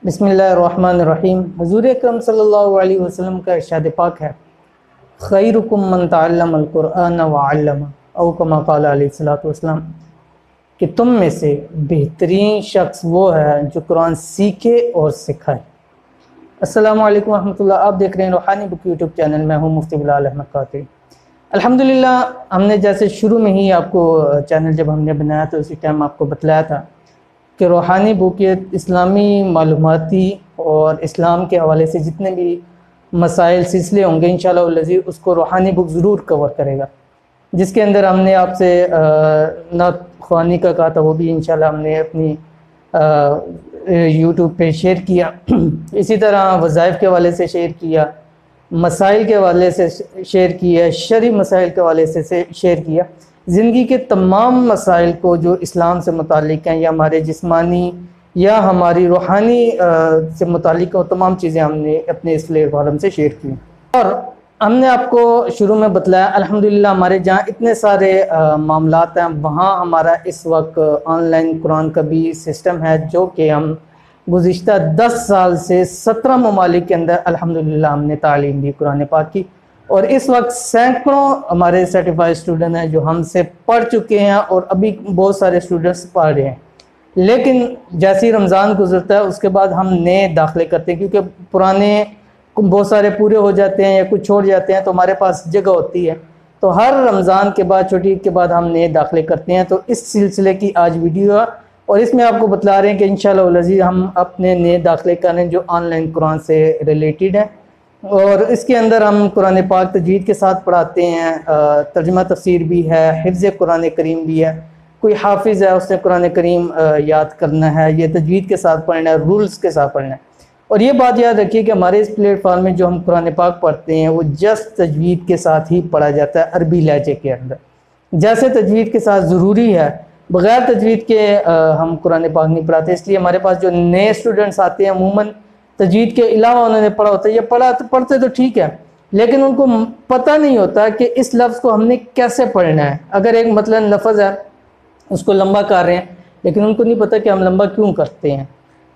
बिस्मिल्लाहिर्रहमानिर्रहीम। हुज़ूर अकरम सल्लल्लाहु अलैहि वसल्लम का इरशाद पाक है, खैरुकुम मन तअल्लमल कुरआन व अल्लमा औ कमा क़ाल अलैहिस्सलातु वस्सलाम, कि तुम में से बेहतरीन शख्स वो है जो कुरान सीखे और सिखाए। अस्सलामु अलैकुम रहमतुल्लाह। आप देख रहे हैं रूहानी बुक यूट्यूब चैनल। मैं हूँ मुफ्ती क़ातिल। अल्हम्दुलिल्लाह, हमने जैसे शुरू में ही आपको चैनल जब हमने बनाया तो उसी टाइम आपको बतलाया था कि रूहानी बुक इस्लामी मालूमाती और इस्लाम के हवाले से जितने भी मसाइल सिलसिले होंगे इंशाअल्लाह वल्लज़ी उसको रूहानी बुक ज़रूर कवर करेगा। जिसके अंदर हमने आपसे नात ख़वानी का कहा था, वो भी इंशाअल्लाह हमने अपनी यूट्यूब पे शेयर किया। इसी तरह वज़ाइफ के हवाले से शेयर किया, मसाइल के हवाले से शेयर किया, शरई मसाइल के हवाले से शेयर किया। ज़िंदगी के तमाम मसाइल को जो इस्लाम से मुतालिक हैं या हमारे जिस्मानी या हमारी रूहानी से मुतालिक वो तमाम चीज़ें हमने अपने इस प्लेटफॉर्म से शेयर की। और हमने आपको शुरू में बतलाया अल्हम्दुलिल्लाह हमारे जहाँ इतने सारे मामलात हैं वहाँ हमारा इस वक्त ऑनलाइन कुरान का भी सिस्टम है, जो कि हम गुज़िश्ता 10 साल से 17 ममालिक के अंदर अल्हम्दुलिल्लाह हमने तालीम दी कुरान पाक की। और इस वक्त सैकड़ों हमारे सर्टिफाइड स्टूडेंट हैं जो हमसे पढ़ चुके हैं और अभी बहुत सारे स्टूडेंट्स पढ़ रहे हैं। लेकिन जैसे ही रमज़ान गुजरता है उसके बाद हम नए दाखिले करते हैं, क्योंकि पुराने बहुत सारे पूरे हो जाते हैं या कुछ छोड़ जाते हैं तो हमारे पास जगह होती है। तो हर रमज़ान के बाद, छुट्टी ईद के बाद हम नए दाखिले करते हैं। तो इस सिलसिले की आज वीडियो है और इसमें आपको बतला रहे हैं कि इंशाअल्लाह वल्लज़ी हम अपने नए दाखिले कर रहे हैं जो ऑनलाइन कुरान से रिलेटेड है। और इसके अंदर हम कुरान पाक तजवीद के साथ पढ़ाते हैं, तर्जुमा तफसीर भी है, हिफ्ज़ कुरान करीम भी है। कोई हाफिज़ है उसने कुरान करीम याद करना है, ये तजवीद के साथ पढ़ना है, रूल्स के साथ पढ़ना है। और ये बात याद रखिए कि हमारे इस प्लेटफॉर्म में जो हम कुरान पाक पढ़ते हैं वो जस्ट तजवीद के साथ ही पढ़ा जाता है, अरबी लहजे के अंदर। जैसे तजवीद के साथ ज़रूरी है, बग़ैर तजवीद के हम कुरान पाक नहीं पढ़ाते। इसलिए हमारे पास जो नए स्टूडेंट्स आते हैं अमूमन तजवीद के अलावा उन्होंने पढ़ा होता है, या पढ़ते तो ठीक है लेकिन उनको पता नहीं होता कि इस लफ्ज़ को हमने कैसे पढ़ना है। अगर एक मतलब लफ्ज़ है उसको लंबा कर रहे हैं लेकिन उनको नहीं पता कि हम लंबा क्यों करते हैं,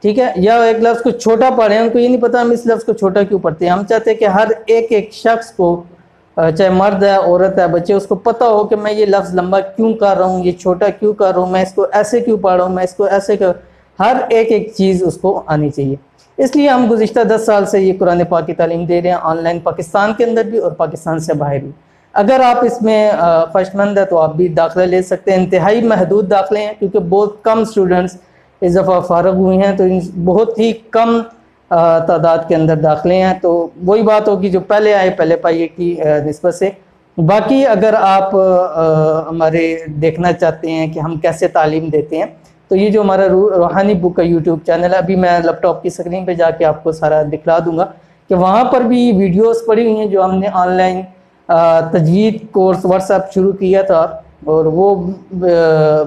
ठीक है। या एक लफ्ज़ को छोटा पढ़ रहे हैं, उनको ये नहीं पता हम इस लफ्ज़ को छोटा क्यों पढ़ते हैं। हम चाहते हैं कि हर एक शख्स को, चाहे मर्द है, औरत है, बच्चे, उसको पता हो कि मैं ये लफ्ज़ लंबा क्यों कर रहा हूँ, ये छोटा क्यों कर रहा हूँ, मैं इसको ऐसे क्यों पढ़ रहा हूँ, मैं इसको ऐसे कर, हर एक चीज़ उसको आनी चाहिए। इसलिए हम गुज़िश्ता 10 साल से ये कुरान पाक की तालीम दे रहे हैं, ऑनलाइन पाकिस्तान के अंदर भी और पाकिस्तान से बाहर भी। अगर आप इसमें ख्वाहिशमंद है तो आप भी दाखिला ले सकते हैं। इंतहाई महदूद दाखिले हैं क्योंकि बहुत कम स्टूडेंट्स इस दफ़ा फ़ारग हुए हैं, तो बहुत ही कम तादाद के अंदर दाखिले हैं। तो वही बात होगी जो पहले आए पहले पाइए की निस्बत से। बाकी अगर आप हमारे देखना चाहते हैं कि हम कैसे तालीम देते हैं तो ये जो हमारा रूहानी बुक का यूट्यूब चैनल है, अभी मैं लैपटॉप की स्क्रीन पे जाके आपको सारा दिखला दूंगा कि वहाँ पर भी वीडियोस पड़ी हुई हैं जो हमने ऑनलाइन तजवीद कोर्स व्हाट्सएप शुरू किया था और वो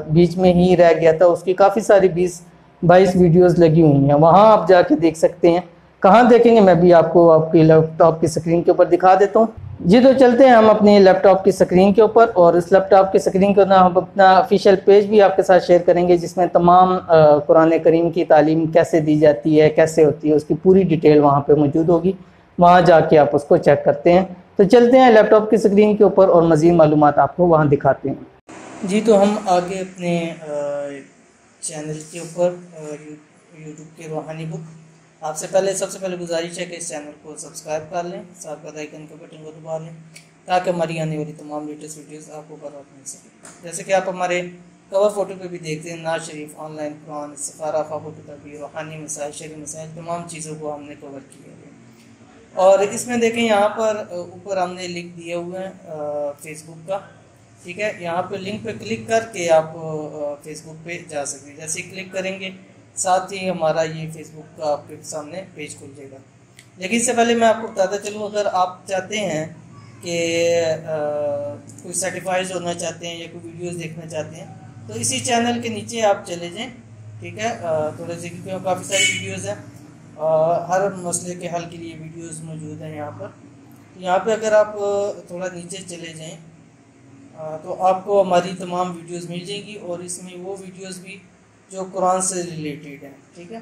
बीच में ही रह गया था। उसकी काफ़ी सारी 20-22 वीडियोस लगी हुई हैं, वहाँ आप जाके देख सकते हैं। कहाँ देखेंगे मैं भी आपको आपकी लैपटॉप की स्क्रीन के ऊपर दिखा देता हूँ जी। तो चलते हैं हम अपनी लैपटॉप की स्क्रीन के ऊपर और इस लैपटॉप की स्क्रीन के ऊपर हम अपना ऑफिशियल पेज भी आपके साथ शेयर करेंगे जिसमें तमाम कुरान करीम की तालीम कैसे दी जाती है, कैसे होती है, उसकी पूरी डिटेल वहाँ पे मौजूद होगी। वहाँ जाके आप उसको चेक करते हैं। तो चलते हैं लैपटॉप की स्क्रीन के ऊपर और मज़ीद मालूमात आपको वहाँ दिखाते हैं जी। तो हम आगे अपने चैनल के ऊपर यूट्यूब के रूहानी बुक, आपसे सबसे पहले गुजारिश है कि इस चैनल को सब्सक्राइब कर लें, साथ बेल आइकन के बटन को दबा लें ताकि हमारी आने वाली तमाम लेटेस्ट वीडियोस आपको बर वक्त मिल सके। जैसे कि आप हमारे कवर फ़ोटो पे भी देखते हैं, नाज शरीफ, ऑनलाइन कुरान, सफ़ारा, ख्वाबों की तबीर, रूहानी मसाइल, शरई मसाइल, तमाम चीज़ों को हमने कवर किया है। और इसमें देखें यहाँ पर ऊपर हमने लिंक दिए हुए हैं फेसबुक का, ठीक है। यहाँ पर लिंक पर क्लिक करके आप फेसबुक पे जा सकते हैं। जैसे क्लिक करेंगे साथ ही हमारा ये फेसबुक का आपके सामने पेज खुल जाएगा। लेकिन इससे पहले मैं आपको बताता चलूँ, अगर आप चाहते हैं कि कोई सर्टिफाइड होना चाहते हैं या कोई वीडियोस देखना चाहते हैं तो इसी चैनल के नीचे आप चले जाएं, ठीक है। थोड़े से क्योंकि काफ़ी सारी वीडियोस हैं, हर मसले के हल के लिए वीडियोस मौजूद हैं यहाँ पर। यहाँ पे अगर आप थोड़ा नीचे चले जाएं तो आपको हमारी तमाम वीडियोस मिल जाएंगी और इसमें वो वीडियोस भी जो कुरान से रिलेटेड है, ठीक है।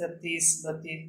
31, 32،